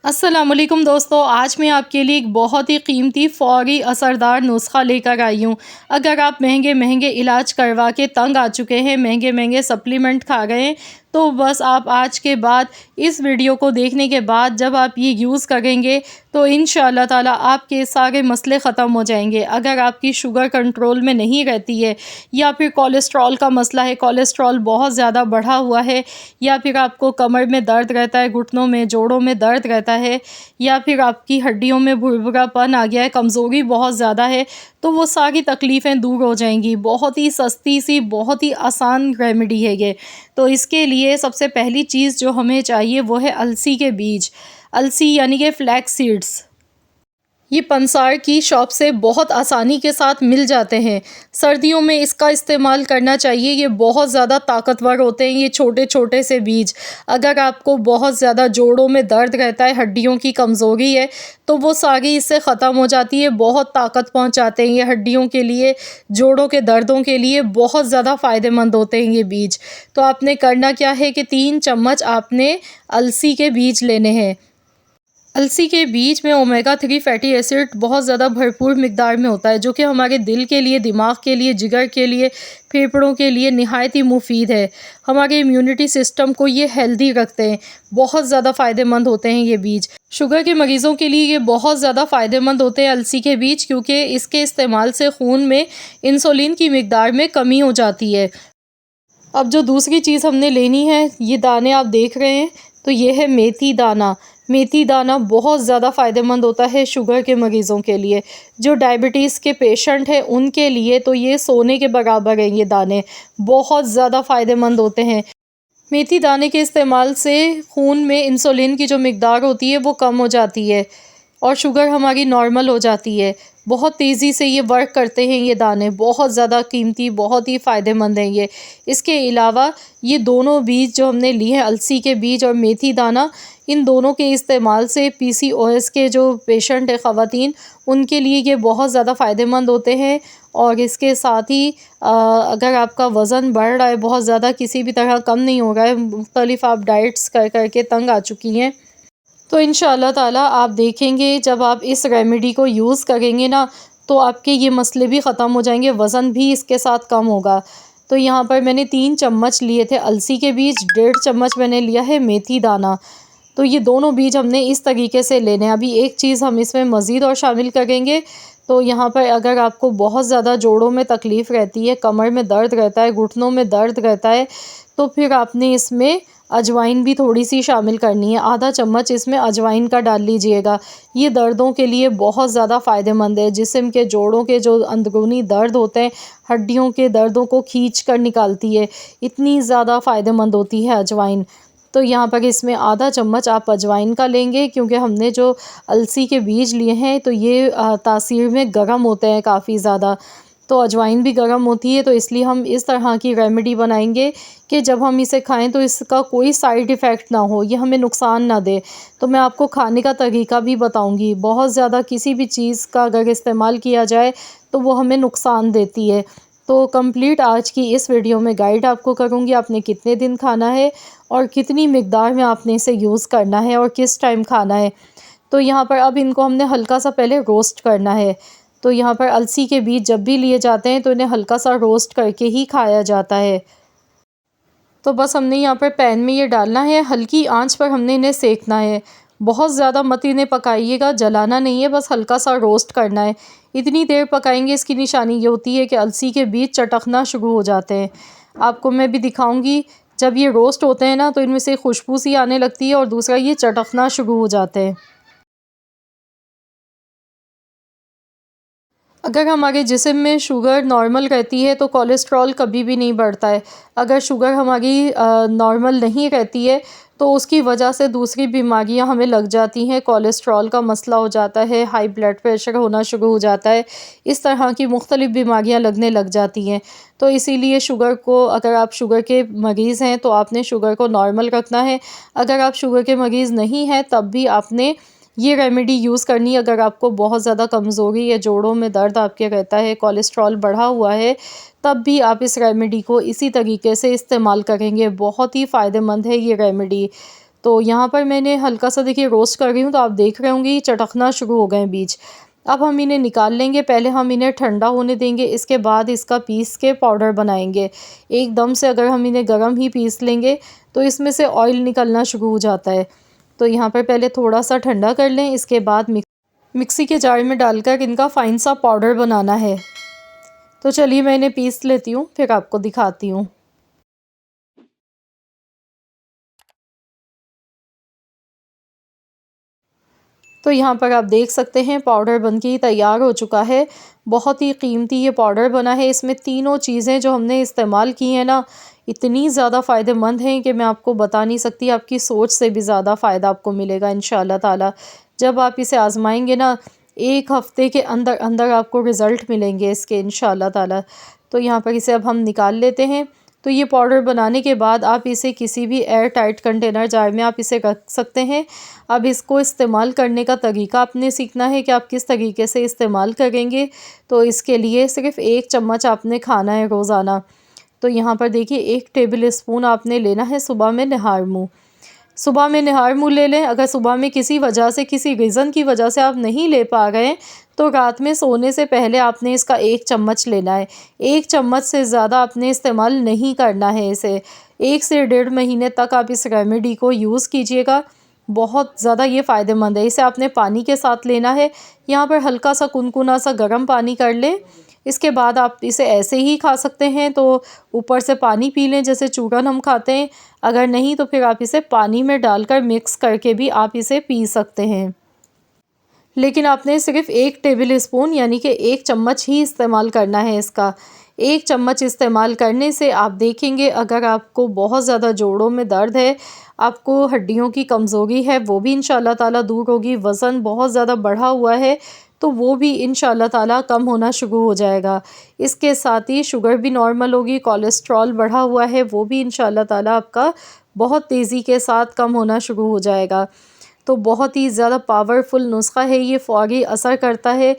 अस्सलामुअलैकुम दोस्तों, आज मैं आपके लिए एक बहुत ही कीमती फ़ौरी असरदार नुस्ख़ा लेकर आई हूँ। अगर आप महंगे-महंगे इलाज करवा के तंग आ चुके हैं, महंगे-महंगे सप्लीमेंट खा रहे हैं, तो बस आप आज के बाद इस वीडियो को देखने के बाद जब आप ये यूज़ करेंगे तो इंशाअल्लाह ताला आपके सारे मसले ख़त्म हो जाएंगे। अगर आपकी शुगर कंट्रोल में नहीं रहती है या फिर कोलेस्ट्रॉल का मसला है, कोलेस्ट्रॉल बहुत ज़्यादा बढ़ा हुआ है, या फिर आपको कमर में दर्द रहता है, घुटनों में, जोड़ों में दर्द रहता है, या फिर आपकी हड्डियों में भुरभुरापन आ गया है, कमज़ोरी बहुत ज़्यादा है, तो वो सारी तकलीफ़ें दूर हो जाएंगी। बहुत ही सस्ती सी, बहुत ही आसान रेमेडी है ये। तो इसके लिए सबसे पहली चीज़ जो हमें चाहिए वो है अलसी के बीज। अलसी यानी कि फ्लैक्स सीड्स। ये पंसार की शॉप से बहुत आसानी के साथ मिल जाते हैं। सर्दियों में इसका इस्तेमाल करना चाहिए। ये बहुत ज़्यादा ताकतवर होते हैं, ये छोटे-छोटे से बीज। अगर आपको बहुत ज़्यादा जोड़ों में दर्द रहता है, हड्डियों की कमज़ोरी है, तो वो सारी इससे ख़त्म हो जाती है। बहुत ताकत पहुँचाते हैं ये हड्डियों के लिए, जोड़ों के दर्दों के लिए बहुत ज़्यादा फ़ायदेमंद होते हैं ये बीज। तो आपने करना क्या है कि 3 चम्मच आपने अलसी के बीज लेने हैं। अलसी के बीज में ओमेगा 3 फैटी एसिड बहुत ज़्यादा भरपूर मिकदार में होता है, जो कि हमारे दिल के लिए, दिमाग के लिए, जिगर के लिए, फेफड़ों के लिए निहायत ही मुफीद है। हमारे इम्यूनिटी सिस्टम को ये हेल्दी रखते हैं। बहुत ज़्यादा फ़ायदेमंद होते हैं ये बीज। शुगर के मरीज़ों के लिए ये बहुत ज़्यादा फ़ायदेमंद होते हैं अलसी के बीज, क्योंकि इसके इस्तेमाल से खून में इंसुलिन की मिकदार में कमी हो जाती है। अब जो दूसरी चीज़ हमने लेनी है, ये दाने आप देख रहे हैं, तो ये है मेथी दाना। मेथी दाना बहुत ज़्यादा फ़ायदेमंद होता है शुगर के मरीज़ों के लिए। जो डायबिटीज़ के पेशेंट हैं उनके लिए तो ये सोने के बराबर हैं, ये दाने बहुत ज़्यादा फ़ायदेमंद होते हैं। मेथी दाने के इस्तेमाल से खून में इंसुलिन की जो मिकदार होती है वो कम हो जाती है और शुगर हमारी नॉर्मल हो जाती है। बहुत तेज़ी से ये वर्क करते हैं ये दाने, बहुत ज़्यादा कीमती, बहुत ही फ़ायदेमंद हैं ये। इसके अलावा ये दोनों बीज जो हमने लिए हैं, अलसी के बीज और मेथी दाना, इन दोनों के इस्तेमाल से पीसीओएस के जो पेशेंट हैं ख़वातीन, उनके लिए ये बहुत ज़्यादा फ़ायदेमंद होते हैं। और इसके साथ ही अगर आपका वज़न बढ़ रहा है बहुत ज़्यादा, किसी भी तरह कम नहीं हो रहा है, मुख्तलिफ़ आप डाइट्स कर के तंग आ चुकी हैं, तो इंशाअल्लाह ताला आप देखेंगे जब आप इस रेमेडी को यूज़ करेंगे ना, तो आपके ये मसले भी ख़त्म हो जाएंगे, वज़न भी इसके साथ कम होगा। तो यहाँ पर मैंने 3 चम्मच लिए थे अलसी के बीज, 1.5 चम्मच मैंने लिया है मेथी दाना। तो ये दोनों बीज हमने इस तरीके से लेने हैं। अभी एक चीज़ हम इसमें मज़ीद और शामिल करेंगे। तो यहाँ पर अगर आपको बहुत ज़्यादा जोड़ों में तकलीफ़ रहती है, कमर में दर्द रहता है, घुटनों में दर्द रहता है, तो फिर आपने इसमें अजवाइन भी थोड़ी-सी शामिल करनी है। आधा चम्मच इसमें अजवाइन का डाल लीजिएगा। ये दर्दों के लिए बहुत ज़्यादा फ़ायदेमंद है। जिस्म के जोड़ों के जो अंदरूनी दर्द होते हैं, हड्डियों के दर्दों को खींच कर निकालती है। इतनी ज़्यादा फ़ायदेमंद होती है अजवाइन। तो यहाँ पर इसमें आधा चम्मच आप अजवाइन का लेंगे, क्योंकि हमने जो अलसी के बीज लिए हैं तो ये तासीर में गर्म होते हैं काफ़ी ज़्यादा। तो अजवाइन भी गर्म होती है, तो इसलिए हम इस तरह की रेमेडी बनाएंगे कि जब हम इसे खाएं तो इसका कोई साइड इफ़ेक्ट ना हो, ये हमें नुकसान ना दे। तो मैं आपको खाने का तरीका भी बताऊंगी। बहुत ज़्यादा किसी भी चीज़ का अगर इस्तेमाल किया जाए तो वो हमें नुकसान देती है। तो कंप्लीट आज की इस वीडियो में गाइड आपको करूंगी, आपने कितने दिन खाना है और कितनी मिकदार में आपने इसे यूज़ करना है और किस टाइम खाना है। तो यहाँ पर अब इनको हमने हल्का सा पहले रोस्ट करना है। तो यहाँ पर अलसी के बीज जब भी लिए जाते हैं तो इन्हें हल्का सा रोस्ट करके ही खाया जाता है। तो बस हमने यहाँ पर पैन में ये डालना है, हल्की आंच पर हमने इन्हें सेकना है। बहुत ज़्यादा मत इन्हें पकाइएगा, जलाना नहीं है, बस हल्का सा रोस्ट करना है। इतनी देर पकाएंगे, इसकी निशानी ये होती है कि अलसी के बीज चटकना शुरू हो जाते हैं। आपको मैं भी दिखाऊंगी, जब ये रोस्ट होते हैं ना तो इनमें से खुशबू सी आने लगती है और दूसरा ये चटकना शुरू हो जाते हैं। अगर हमारे जिस्म में शुगर नॉर्मल रहती है तो कोलेस्ट्रॉल कभी भी नहीं बढ़ता है। अगर शुगर हमारी नॉर्मल नहीं रहती है तो उसकी वजह से दूसरी बीमारियां हमें लग जाती हैं। कोलेस्ट्रॉल का मसला हो जाता है, हाई ब्लड प्रेशर होना शुरू हो जाता है, इस तरह की मुख्तलिफ़ बीमारियां लगने लग जाती हैं। तो इसीलिए शुगर को, अगर आप शुगर के मरीज़ हैं तो आपने शुगर को नॉर्मल रखना है। अगर आप शुगर के मरीज़ नहीं हैं तब भी आपने ये रेमेडी यूज़ करनी है। अगर आपको बहुत ज़्यादा कमज़ोरी या जोड़ों में दर्द आपके रहता है, कोलेस्ट्रॉल बढ़ा हुआ है, तब भी आप इस रेमेडी को इसी तरीके से इस्तेमाल करेंगे। बहुत ही फ़ायदेमंद है ये रेमेडी। तो यहाँ पर मैंने हल्का सा देखिए रोस्ट कर रही हूँ, तो आप देख रहे होंगे ये चटकना शुरू हो गए हैं बीज। अब हम इन्हें निकाल लेंगे, पहले हम इन्हें ठंडा होने देंगे, इसके बाद इसका पीस के पाउडर बनाएंगे। एकदम से अगर हम इन्हें गर्म ही पीस लेंगे तो इसमें से ऑयल निकलना शुरू हो जाता है। तो यहाँ पर पहले थोड़ा सा ठंडा कर लें, इसके बाद मिक्सी के जार में डालकर इनका फाइन सा पाउडर बनाना है। तो चलिए मैं इन्हें पीस लेती हूँ, फिर आपको दिखाती हूँ। तो यहाँ पर आप देख सकते हैं पाउडर बनके ही तैयार हो चुका है। बहुत ही कीमती ये पाउडर बना है। इसमें तीनों चीज़ें जो हमने इस्तेमाल की हैं ना, इतनी ज़्यादा फ़ायदेमंद हैं कि मैं आपको बता नहीं सकती। आपकी सोच से भी ज़्यादा फ़ायदा आपको मिलेगा इंशाअल्लाह ताला। जब आप इसे आज़माएंगे ना, 1 हफ़्ते के अंदर अंदर आपको रिज़ल्ट मिलेंगे इसके इंशाअल्लाह ताला। तो यहाँ पर इसे अब हम निकाल लेते हैं। तो ये पाउडर बनाने के बाद आप इसे किसी भी एयर टाइट कंटेनर जार में आप इसे रख सकते हैं। अब इसको इस्तेमाल करने का तरीका आपने सीखना है कि आप किस तरीके से इस्तेमाल करेंगे। तो इसके लिए सिर्फ़ 1 चम्मच आपने खाना है रोज़ाना। तो यहाँ पर देखिए 1 टेबल स्पून आपने लेना है सुबह में निहार मुँह। सुबह में निहार मुँह ले लें। अगर सुबह में किसी वजह से, किसी रीज़न की वजह से आप नहीं ले पा रहे हैं, तो रात में सोने से पहले आपने इसका 1 चम्मच लेना है। 1 चम्मच से ज़्यादा आपने इस्तेमाल नहीं करना है इसे। 1 से डेढ़ महीने तक आप इस रेमेडी को यूज़ कीजिएगा। बहुत ज़्यादा ये फ़ायदेमंद है। इसे आपने पानी के साथ लेना है। यहाँ पर हल्का सा कुनकुना सा गर्म पानी कर लें। इसके बाद आप इसे ऐसे ही खा सकते हैं, तो ऊपर से पानी पी लें जैसे चूरन हम खाते हैं। अगर नहीं तो फिर आप इसे पानी में डालकर मिक्स करके भी आप इसे पी सकते हैं। लेकिन आपने सिर्फ़ 1 टेबल स्पून यानी कि 1 चम्मच ही इस्तेमाल करना है इसका। 1 चम्मच इस्तेमाल करने से आप देखेंगे, अगर आपको बहुत ज़्यादा जोड़ों में दर्द है, आपको हड्डियों की कमज़ोरी है, वो भी इंशाअल्लाह ताला दूर होगी। वज़न बहुत ज़्यादा बढ़ा हुआ है, तो वो भी इंशाअल्लाह ताला कम होना शुरू हो जाएगा। इसके साथ ही शुगर भी नॉर्मल होगी, कोलेस्ट्रॉल बढ़ा हुआ है, वो भी इंशाअल्लाह ताला आपका बहुत तेज़ी के साथ कम होना शुरू हो जाएगा। तो बहुत ही ज़्यादा पावरफुल नुस्ख़ा है ये, फ़ौरी असर करता है,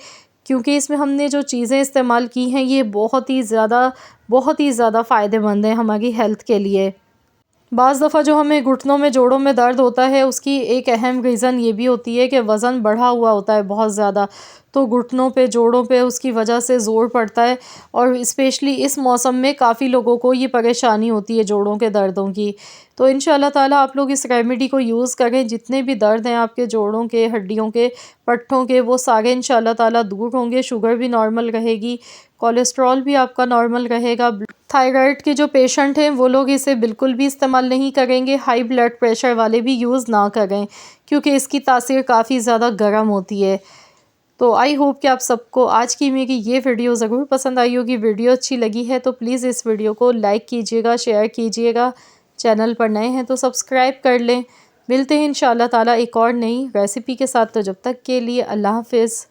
क्योंकि इसमें हमने जो चीज़ें इस्तेमाल की हैं ये बहुत ही ज़्यादा फ़ायदेमंद हैं हमारी हेल्थ के लिए। बाज़ दफ़ा जो हमें घुटनों में, जोड़ों में दर्द होता है, उसकी एक अहम रीज़न ये भी होती है कि वज़न बढ़ा हुआ होता है बहुत ज़्यादा। तो घुटनों पे, जोड़ों पे उसकी वजह से ज़ोर पड़ता है, और स्पेशली इस मौसम में काफ़ी लोगों को ये परेशानी होती है जोड़ों के दर्दों की। तो इंशाअल्लाह ताला आप लोग इस रेमेडी को यूज़ करें। जितने भी दर्द हैं आपके जोड़ों के, हड्डियों के, पट्ठों के, वो सारे इंशाअल्लाह ताला दूर होंगे। शुगर भी नॉर्मल रहेगी, कोलेस्ट्रॉल भी आपका नॉर्मल रहेगा। थायराइड के जो पेशेंट हैं वो लोग इसे बिल्कुल भी इस्तेमाल नहीं करेंगे। हाई ब्लड प्रेशर वाले भी यूज़ ना करें, क्योंकि इसकी तासीर काफ़ी ज़्यादा गर्म होती है। तो आई होप कि आप सबको आज की मेरी ये वीडियो ज़रूर पसंद आई होगी। वीडियो अच्छी लगी है तो प्लीज़ इस वीडियो को लाइक कीजिएगा, शेयर कीजिएगा। चैनल पर नए हैं तो सब्सक्राइब कर लें। मिलते हैं इंशाअल्लाह ताला एक और नई रेसिपी के साथ। तो जब तक के लिए अल्लाह हाफ़िज़।